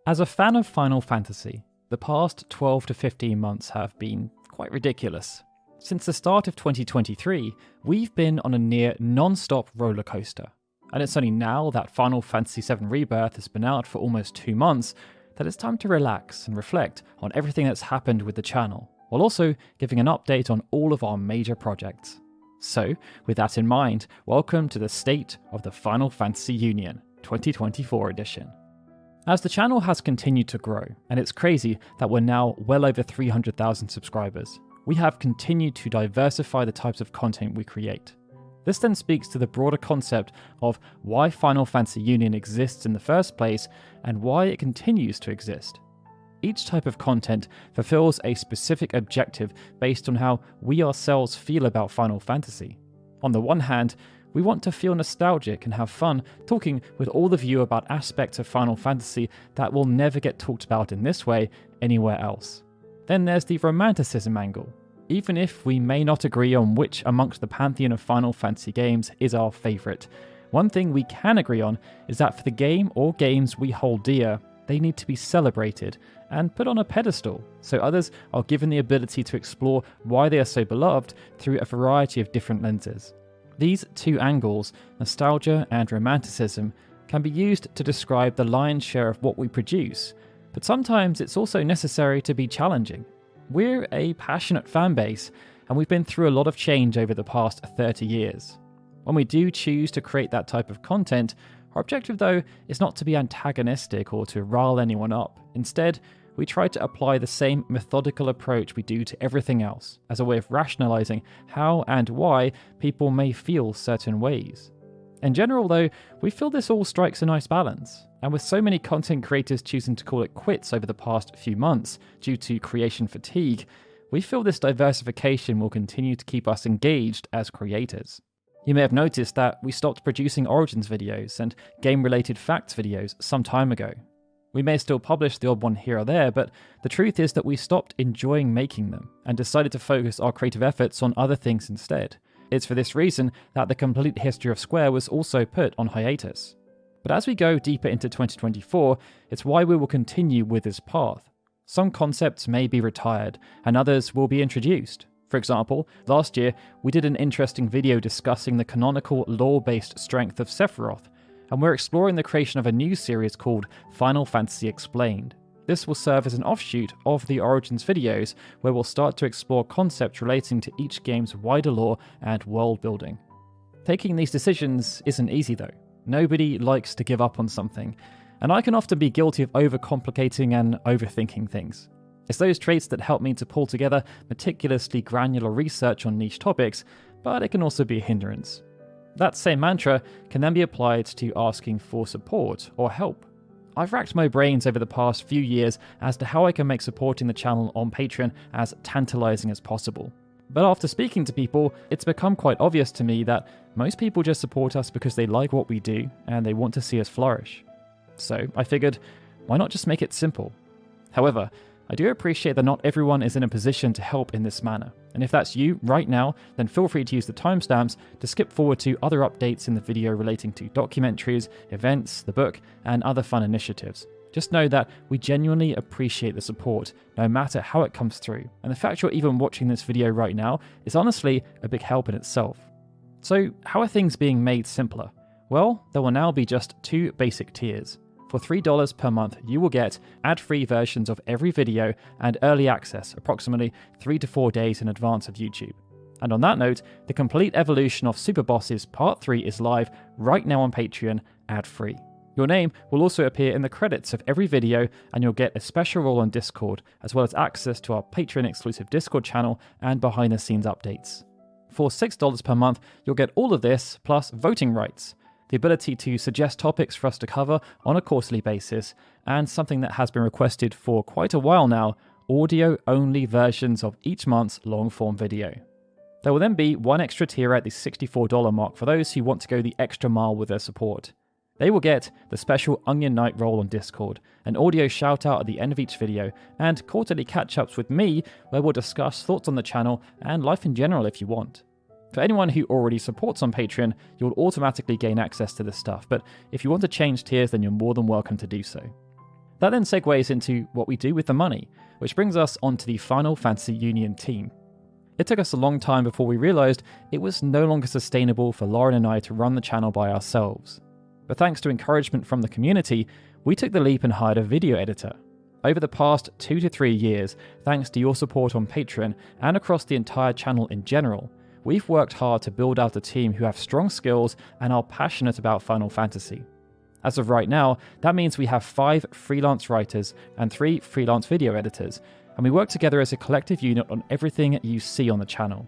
As a fan of Final Fantasy, the past 12 to 15 months have been quite ridiculous. Since the start of 2023, we've been on a near non-stop roller coaster. And it's only now that Final Fantasy VII Rebirth has been out for almost 2 months that it's time to relax and reflect on everything that's happened with the channel, while also giving an update on all of our major projects. So, with that in mind, welcome to the State of the Final Fantasy Union 2024 edition. As the channel has continued to grow, and it's crazy that we're now well over 300,000 subscribers, we have continued to diversify the types of content we create. This then speaks to the broader concept of why Final Fantasy Union exists in the first place and why it continues to exist. Each type of content fulfills a specific objective based on how we ourselves feel about Final Fantasy. On the one hand, we want to feel nostalgic and have fun talking with all of you about aspects of Final Fantasy that will never get talked about in this way anywhere else. Then there's the romanticism angle. Even if we may not agree on which amongst the pantheon of Final Fantasy games is our favourite, one thing we can agree on is that for the game or games we hold dear, they need to be celebrated and put on a pedestal, so others are given the ability to explore why they are so beloved through a variety of different lenses. These two angles, nostalgia and romanticism, can be used to describe the lion's share of what we produce, but sometimes it's also necessary to be challenging. We're a passionate fanbase, and we've been through a lot of change over the past 30 years. When we do choose to create that type of content, our objective though is not to be antagonistic or to rile anyone up. Instead, we try to apply the same methodical approach we do to everything else, as a way of rationalizing how and why people may feel certain ways. In general though, we feel this all strikes a nice balance, and with so many content creators choosing to call it quits over the past few months due to creation fatigue, we feel this diversification will continue to keep us engaged as creators. You may have noticed that we stopped producing Origins videos and game-related facts videos some time ago. We may still publish the odd one here or there, but the truth is that we stopped enjoying making them and decided to focus our creative efforts on other things instead. It's for this reason that the complete history of Square was also put on hiatus. But as we go deeper into 2024, it's why we will continue with this path. Some concepts may be retired, and others will be introduced. For example, last year we did an interesting video discussing the canonical lore-based strength of Sephiroth, and we're exploring the creation of a new series called Final Fantasy Explained. This will serve as an offshoot of the Origins videos, where we'll start to explore concepts relating to each game's wider lore and world building. Taking these decisions isn't easy though. Nobody likes to give up on something, and I can often be guilty of overcomplicating and overthinking things. It's those traits that help me to pull together meticulously granular research on niche topics, but it can also be a hindrance. That same mantra can then be applied to asking for support or help. I've racked my brains over the past few years as to how I can make supporting the channel on Patreon as tantalizing as possible. But after speaking to people, it's become quite obvious to me that most people just support us because they like what we do and they want to see us flourish. So I figured, why not just make it simple? However, I do appreciate that not everyone is in a position to help in this manner, and if that's you right now, then feel free to use the timestamps to skip forward to other updates in the video relating to documentaries, events, the book, and other fun initiatives. Just know that we genuinely appreciate the support, no matter how it comes through, and the fact you're even watching this video right now is honestly a big help in itself. So how are things being made simpler? Well, there will now be just 2 basic tiers. For $3 per month, you will get ad-free versions of every video and early access approximately 3 to 4 days in advance of YouTube. And on that note, the complete evolution of Super Bosses Part 3 is live right now on Patreon, ad-free. Your name will also appear in the credits of every video, and you'll get a special role on Discord, as well as access to our Patreon-exclusive Discord channel and behind-the-scenes updates. For $6 per month, you'll get all of this, plus voting rights, the ability to suggest topics for us to cover on a quarterly basis, and something that has been requested for quite a while now, audio-only versions of each month's long-form video. There will then be one extra tier at the $64 mark for those who want to go the extra mile with their support. They will get the special Onion Night role on Discord, an audio shout-out at the end of each video, and quarterly catch-ups with me where we'll discuss thoughts on the channel and life in general if you want. For anyone who already supports on Patreon, you'll automatically gain access to this stuff, but if you want to change tiers, then you're more than welcome to do so. That then segues into what we do with the money, which brings us onto the Final Fantasy Union team. It took us a long time before we realised it was no longer sustainable for Lauren and I to run the channel by ourselves. But thanks to encouragement from the community, we took the leap and hired a video editor. Over the past 2 to 3 years, thanks to your support on Patreon and across the entire channel in general, we've worked hard to build out a team who have strong skills and are passionate about Final Fantasy. As of right now, that means we have 5 freelance writers and 3 freelance video editors, and we work together as a collective unit on everything you see on the channel.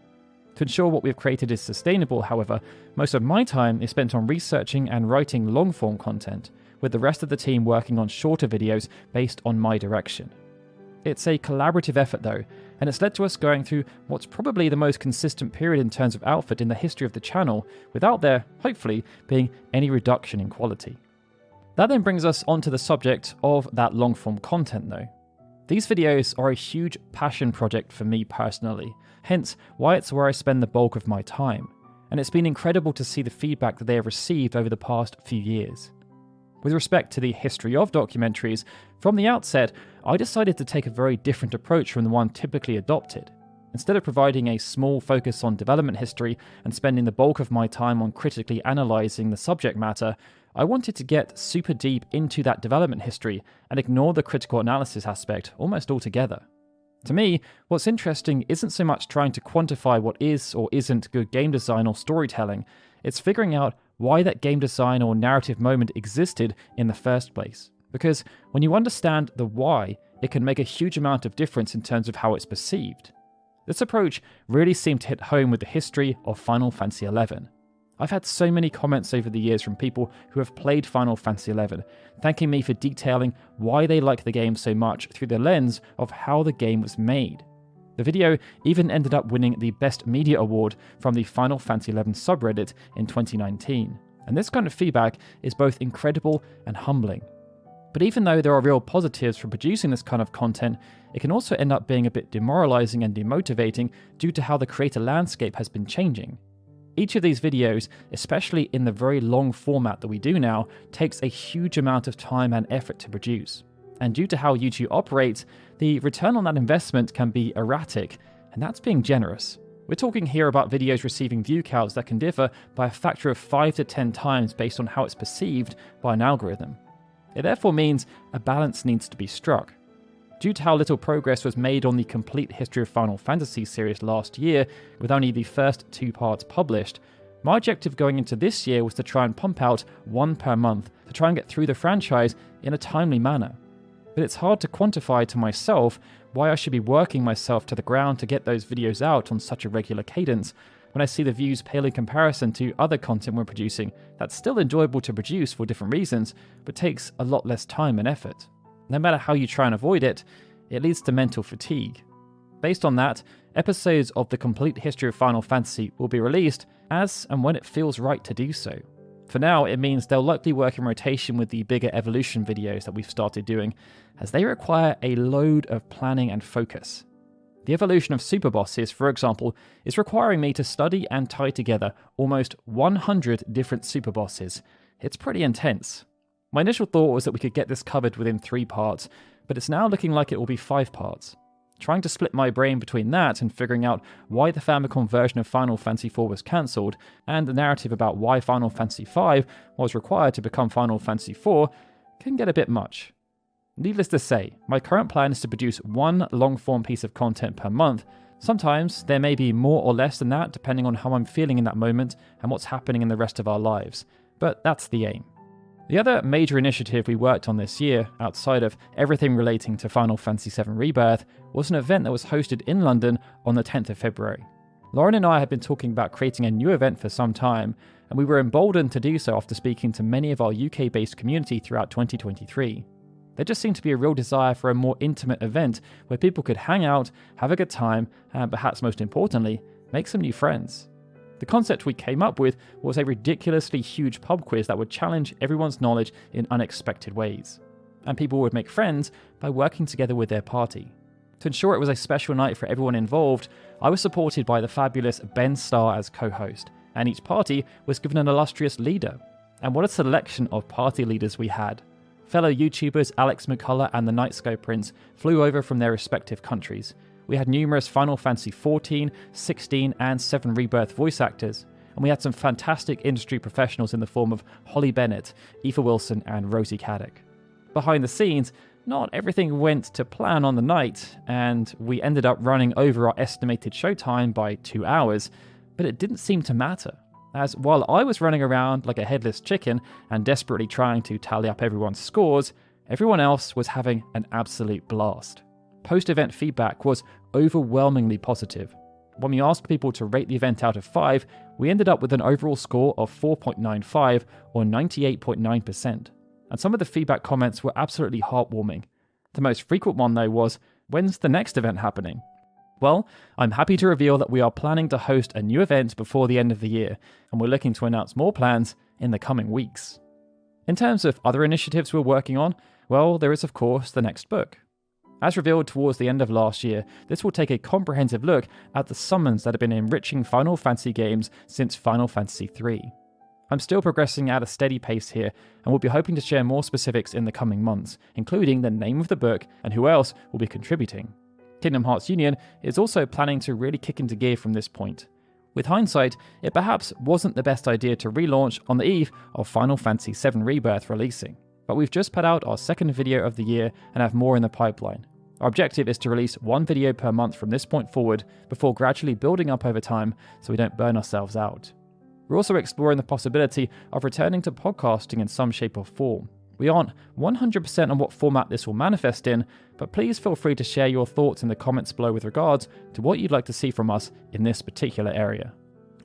To ensure what we've created is sustainable, however, most of my time is spent on researching and writing long-form content, with the rest of the team working on shorter videos based on my direction. It's a collaborative effort though, and it's led to us going through what's probably the most consistent period in terms of output in the history of the channel, without there, hopefully, being any reduction in quality. That then brings us onto the subject of that long-form content though. These videos are a huge passion project for me personally, hence why it's where I spend the bulk of my time, and it's been incredible to see the feedback that they have received over the past few years. With respect to the history of documentaries, from the outset, I decided to take a very different approach from the one typically adopted. Instead of providing a small focus on development history and spending the bulk of my time on critically analysing the subject matter, I wanted to get super deep into that development history and ignore the critical analysis aspect almost altogether. To me, what's interesting isn't so much trying to quantify what is or isn't good game design or storytelling, it's figuring out why that game design or narrative moment existed in the first place. Because when you understand the why, it can make a huge amount of difference in terms of how it's perceived. This approach really seemed to hit home with the history of Final Fantasy XI. I've had so many comments over the years from people who have played Final Fantasy XI, thanking me for detailing why they like the game so much through the lens of how the game was made. The video even ended up winning the Best Media Award from the Final Fantasy XI subreddit in 2019, and this kind of feedback is both incredible and humbling. But even though there are real positives for producing this kind of content, it can also end up being a bit demoralizing and demotivating due to how the creator landscape has been changing. Each of these videos, especially in the very long format that we do now, takes a huge amount of time and effort to produce. And due to how YouTube operates, the return on that investment can be erratic, and that's being generous. We're talking here about videos receiving view counts that can differ by a factor of 5 to 10 times based on how it's perceived by an algorithm. It therefore means a balance needs to be struck. Due to how little progress was made on the complete history of Final Fantasy series last year, with only the first 2 parts published, my objective going into this year was to try and pump out 1 per month to try and get through the franchise in a timely manner. But it's hard to quantify to myself why I should be working myself to the ground to get those videos out on such a regular cadence, when I see the views pale in comparison to other content we're producing that's still enjoyable to produce for different reasons, but takes a lot less time and effort. No matter how you try and avoid it, it leads to mental fatigue. Based on that, episodes of the complete history of Final Fantasy will be released as and when it feels right to do so. For now, it means they'll likely work in rotation with the bigger evolution videos that we've started doing, as they require a load of planning and focus. The evolution of super bosses, for example, is requiring me to study and tie together almost 100 different super bosses. It's pretty intense. My initial thought was that we could get this covered within 3 parts, but it's now looking like it will be 5 parts. Trying to split my brain between that and figuring out why the Famicom version of Final Fantasy IV was cancelled, and the narrative about why Final Fantasy V was required to become Final Fantasy IV, can get a bit much. Needless to say, my current plan is to produce 1 long-form piece of content per month. Sometimes there may be more or less than that depending on how I'm feeling in that moment and what's happening in the rest of our lives, but that's the aim. The other major initiative we worked on this year, outside of everything relating to Final Fantasy VII Rebirth, was an event that was hosted in London on the 10th of February. Lauren and I had been talking about creating a new event for some time, and we were emboldened to do so after speaking to many of our UK-based community throughout 2023. There just seemed to be a real desire for a more intimate event where people could hang out, have a good time, and perhaps most importantly, make some new friends. The concept we came up with was a ridiculously huge pub quiz that would challenge everyone's knowledge in unexpected ways. And people would make friends by working together with their party. To ensure it was a special night for everyone involved, I was supported by the fabulous Ben Starr as co-host, and each party was given an illustrious leader. And what a selection of party leaders we had. Fellow YouTubers Alex McCullough and the Nightsky Prince flew over from their respective countries. We had numerous Final Fantasy XIV, 16 and 7 Rebirth voice actors, and we had some fantastic industry professionals in the form of Holly Bennett, Aoife Wilson and Rosie Caddick. Behind the scenes, not everything went to plan on the night, and we ended up running over our estimated showtime by 2 hours, but it didn't seem to matter, as while I was running around like a headless chicken and desperately trying to tally up everyone's scores, everyone else was having an absolute blast. Post-event feedback was overwhelmingly positive. When we asked people to rate the event out of 5, we ended up with an overall score of 4.95 or 98.9%. And some of the feedback comments were absolutely heartwarming. The most frequent one though was, "When's the next event happening?" Well, I'm happy to reveal that we are planning to host a new event before the end of the year, and we're looking to announce more plans in the coming weeks. In terms of other initiatives we're working on, well, there is of course the next book. As revealed towards the end of last year, this will take a comprehensive look at the summons that have been enriching Final Fantasy games since Final Fantasy III. I'm still progressing at a steady pace here, and we'll be hoping to share more specifics in the coming months, including the name of the book and who else will be contributing. Kingdom Hearts Union is also planning to really kick into gear from this point. With hindsight, it perhaps wasn't the best idea to relaunch on the eve of Final Fantasy VII Rebirth releasing, but we've just put out our second video of the year and have more in the pipeline. Our objective is to release one video per month from this point forward, before gradually building up over time so we don't burn ourselves out. We're also exploring the possibility of returning to podcasting in some shape or form. We aren't 100% on what format this will manifest in, but please feel free to share your thoughts in the comments below with regards to what you'd like to see from us in this particular area.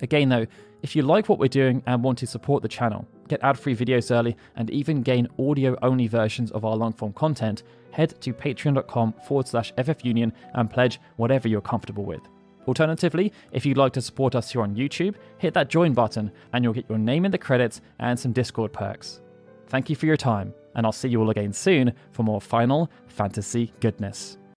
Again though, if you like what we're doing and want to support the channel, get ad-free videos early, and even gain audio-only versions of our long-form content, head to patreon.com/ffunion and pledge whatever you're comfortable with. Alternatively, if you'd like to support us here on YouTube, hit that join button and you'll get your name in the credits and some Discord perks. Thank you for your time, and I'll see you all again soon for more Final Fantasy goodness.